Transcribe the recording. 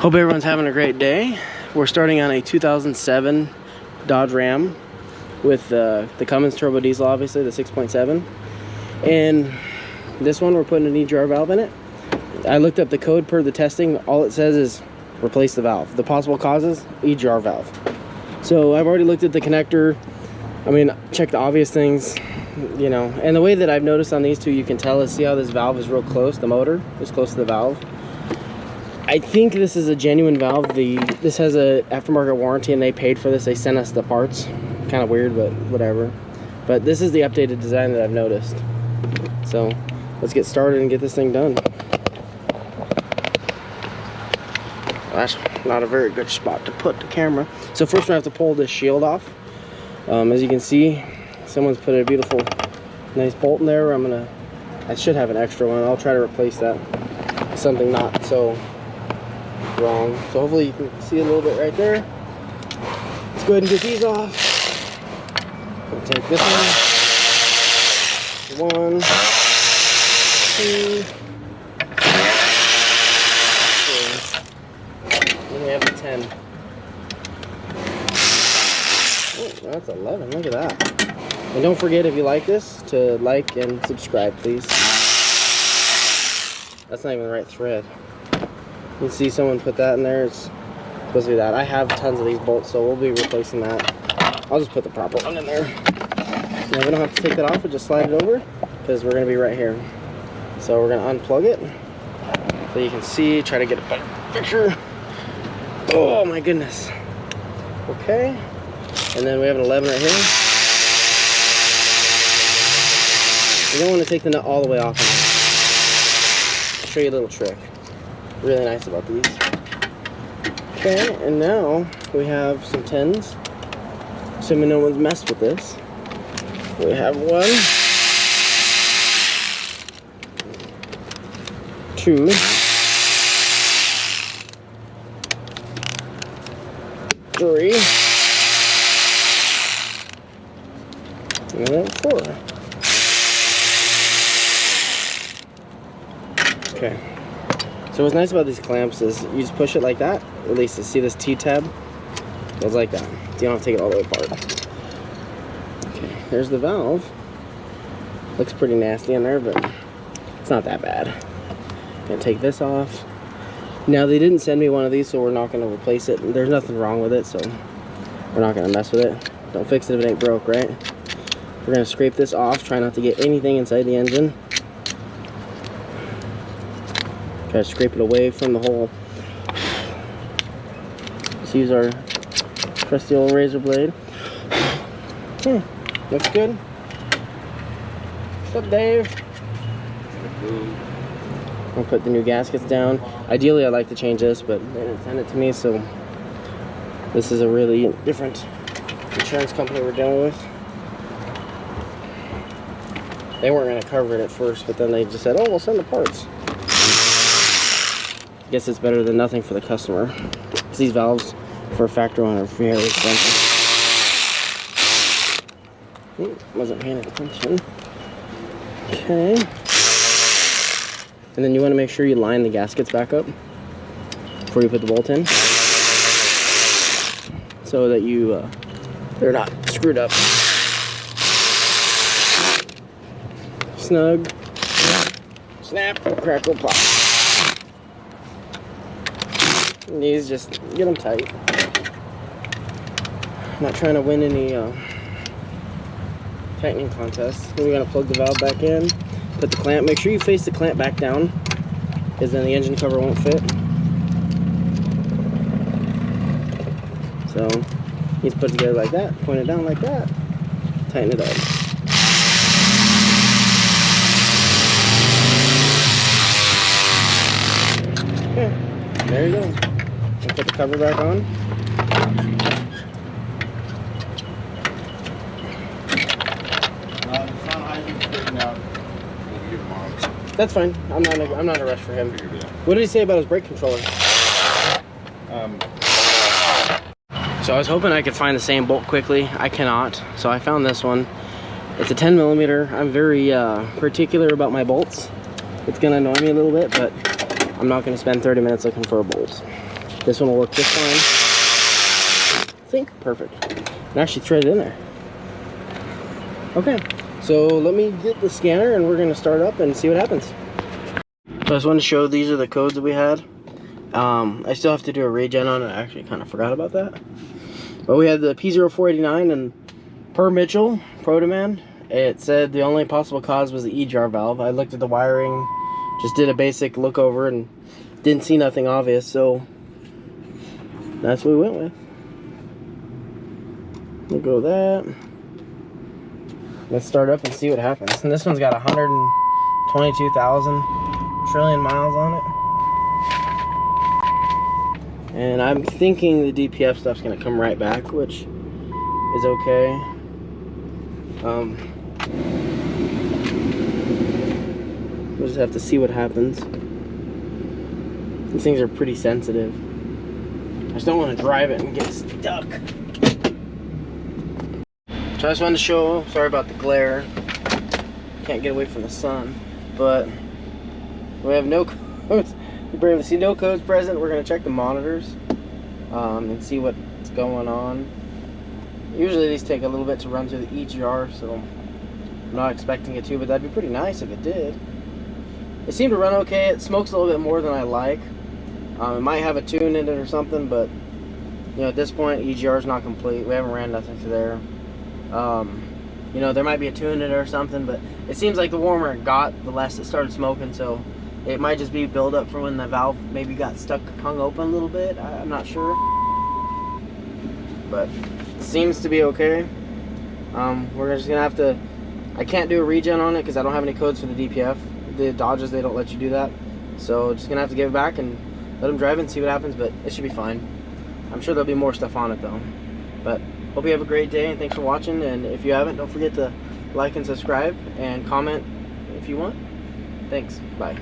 Hope everyone's having a great day. We're starting on a 2007 Dodge Ram with the Cummins turbo diesel, obviously, the 6.7. And this one, we're putting an EGR valve in it. I looked up the code per the testing. All it says is replace the valve. The possible causes, EGR valve. So I've already looked at the connector. I mean, check the obvious things, you know. And the way that I've noticed on these two, you can tell is, see how this valve is real close, the motor is close to the valve. I think this is a genuine valve. This has a aftermarket warranty and they paid for this. They sent us the parts. Kind of weird, but whatever. But this is the updated design that I've noticed. So let's get started and get this thing done. That's not a very good spot to put the camera. So first we have to pull this shield off. As you can see, someone's put a beautiful, nice bolt in there. I should have an extra one. I'll try to replace that. Something not so wrong. So hopefully you can see a little bit right there. Let's go ahead and get these off. We'll take this one. 1, 2, 3. Then we have the 10. Oh, that's 11. Look at that. And don't forget, if you like this, to like and subscribe, please. That's not even the right thread. You can see someone put that in there. It's supposed to be that. I have tons of these bolts, so we'll be replacing that. I'll just put the proper one in there. Now we don't have to take that off, we'll just slide it over because we're going to be right here. So we're going to unplug it so you can see, try to get a better picture. Oh my goodness. Okay. And then we have an 11 right here. You don't want to take the nut all the way off. I'll show you a little trick. Really nice about these. Okay, and now we have some 10s. Assuming no one's messed with this. We have 1, 2, 3, and then 4. Okay. So what's nice about these clamps is you just push it like that, release it. See this T-tab? It goes like that. So you don't have to take it all the way apart. Okay, there's the valve. Looks pretty nasty in there, but it's not that bad. Gonna take this off. Now they didn't send me one of these, so we're not gonna replace it. There's nothing wrong with it, so we're not gonna mess with it. Don't fix it if it ain't broke, right? We're gonna scrape this off, try not to get anything inside the engine. Try to scrape it away from the hole. Just use our trusty old razor blade. Looks good. What's up, Dave? I'll put the new gaskets down. Ideally, I'd like to change this, but they didn't send it to me, so this is a really different insurance company we're dealing with. They weren't going to cover it at first, but then they just said, oh, we'll send the parts. Guess it's better than nothing for the customer. Because these valves for a factory one are very expensive. Wasn't paying attention. Okay. And then you want to make sure you line the gaskets back up before you put the bolt in, so that they're not screwed up. Snug. Snap. Crackle. Pop. And these, just get them tight. I'm not trying to win any tightening contests. Then we're going to plug the valve back in, put the clamp. Make sure you face the clamp back down, because then the engine cover won't fit. So you just put it together like that, point it down like that, tighten it up. Okay, there you go. And put the cover back on. That's fine. I'm not in a rush for him. What did he say about his brake controller? So I was hoping I could find the same bolt quickly. I cannot. So I found this one. It's a 10 millimeter. I'm very particular about my bolts. It's gonna annoy me a little bit, but I'm not gonna spend 30 minutes looking for a bolt. This one will work just fine. I think. Perfect. And actually thread it in there. Okay, so let me get the scanner and we're gonna start up and see what happens. So I just wanted to show these are the codes that we had. I still have to do a regen on it. I actually kind of forgot about that. But we had the P0489, and per Mitchell, Protoman, it said the only possible cause was the EGR valve. I looked at the wiring, just did a basic look over, and didn't see nothing obvious, so that's what we went with. We'll go with that. Let's start up and see what happens. And this one's got 122,000 trillion miles on it. And I'm thinking the DPF stuff's gonna come right back, which is okay. We'll just have to see what happens. These things are pretty sensitive. I just don't want to drive it and get stuck. So I just wanted to show, sorry about the glare. Can't get away from the sun, but we have no codes. We're able to see no codes present. We're going to check the monitors and see what's going on. Usually these take a little bit to run through the EGR, so I'm not expecting it to, but that'd be pretty nice if it did. It seemed to run okay. It smokes a little bit more than I like. It might have a tune in it or something, but you know, at this point EGR is not complete. We haven't ran nothing through there. You know, there might be a tune in it or something, but it seems like the warmer it got, the less it started smoking, so it might just be buildup for when the valve maybe got stuck, hung open a little bit. I'm not sure, but it seems to be okay. We're just gonna have to, I can't do a regen on it because I don't have any codes for the DPF. The Dodges, they don't let you do that, so just gonna have to give it back and let them drive it and see what happens, but it should be fine. I'm sure there'll be more stuff on it though. But hope you have a great day, and thanks for watching. And if you haven't, don't forget to like and subscribe and comment if you want. Thanks. Bye.